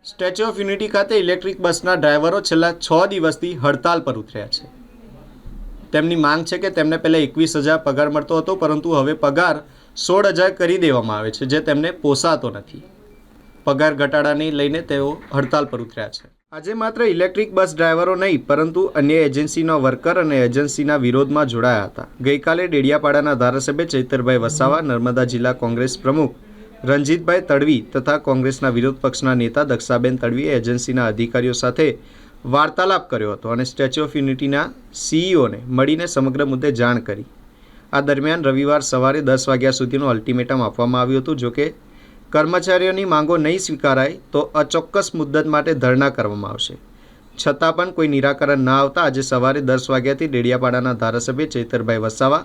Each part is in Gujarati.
સ્ટેચ્યુ ઓફ યુનિટી ખાતે ઇલેક્ટ્રિક બસના ડ્રાઈવરો છેલ્લા 6 દિવસથી હડતાલ પર ઉતર્યા છે। તેમની માંગ છે કે તેમને પહેલાં 21,000 પગાર મળતો હતો, પરંતુ હવે પગાર 16,000 કરી દેવામાં આવે છે, જે તેમને પોસાતો નથી। પગાર ઘટાડાને લઈને તેઓ હડતાલ પર ઉતર્યા છે। આજે માત્ર ઇલેક્ટ્રિક બસ ડ્રાઈવરો નહીં, પરંતુ અન્ય એજન્સીના વર્કર અને એજન્સીના વિરોધમાં જોડાયા હતા। ગઈકાલે ડેડિયાપાડાના ધારાસભ્ય ચૈતરભાઈ વસાવા, નર્મદા જિલ્લા કોંગ્રેસ પ્રમુખ રણજીતભાઈ તડવી તથા કોંગ્રેસના વિરોધ પક્ષના નેતા દક્ષાબેન તડવીએ એજન્સીના અધિકારીઓ સાથે વાર્તાલાપ કર્યો હતો અને સ્ટેચ્યુ ઓફ યુનિટીના સીઈઓને મળીને સમગ્ર મુદ્દે જાણ કરી। આ દરમિયાન રવિવાર સવારે 10 વાગ્યા સુધીનું અલ્ટિમેટમ આપવામાં આવ્યું હતું। જોકે કર્મચારીઓની માંગો નહીં સ્વીકારાય તો અચોક્કસ મુદ્દત માટે ધરણા કરવામાં આવશે। છતાં પણ કોઈ નિરાકરણ ન આવતા આજે સવારે 10 વાગ્યાથી ડેડિયાપાડાના ધારાસભ્ય ચૈતરભાઈ વસાવા,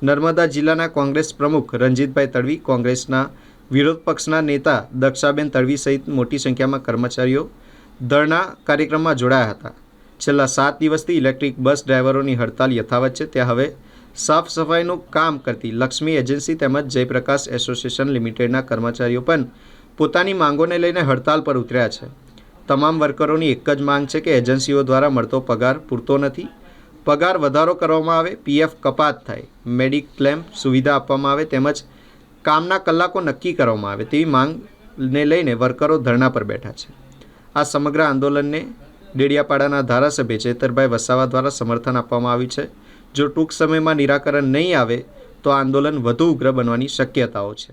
નર્મદા જિલ્લાના કોંગ્રેસ પ્રમુખ રણજીતભાઈ તડવી, કોંગ્રેસના વિરોધ પક્ષના નેતા દક્ષાબેન તડવી સહિત મોટી સંખ્યામાં કર્મચારીઓ ધરણા કાર્યક્રમમાં જોડાયા હતા। છેલ્લા 7 દિવસથી ઇલેક્ટ્રિક બસ ડ્રાઈવરોની હડતાલ યથાવત છે। ત્યાં હવે સાફ સફાઈનું કામ કરતી લક્ષ્મી એજન્સી તેમજ જયપ્રકાશ એસોસિએશન લિમિટેડના કર્મચારીઓ પણ પોતાની માંગોને લઈને હડતાલ પર ઉતર્યા છે। તમામ વર્કરોની એક જ માંગ છે કે એજન્સીઓ દ્વારા મળતો પગાર પૂરતો નથી, પગાર વધારો કરવામાં આવે, પીએફ કપાત થાય, મેડિક્લેમ સુવિધા આપવામાં આવે તેમજ કામના કલાકો નક્કી કરવામાં આવે તેવી માંગને લઈને વર્કરો ધરણા પર બેઠા છે। આ સમગ્ર આંદોલનને ડેડિયાપાડાના ધારાસભ્ય ચૈતરભાઈ વસાવા દ્વારા સમર્થન આપવામાં આવ્યું છે। જો ટૂંક સમયમાં નિરાકરણ નહીં આવે તો આંદોલન વધુ ઉગ્ર બનવાની શક્યતાઓ છે।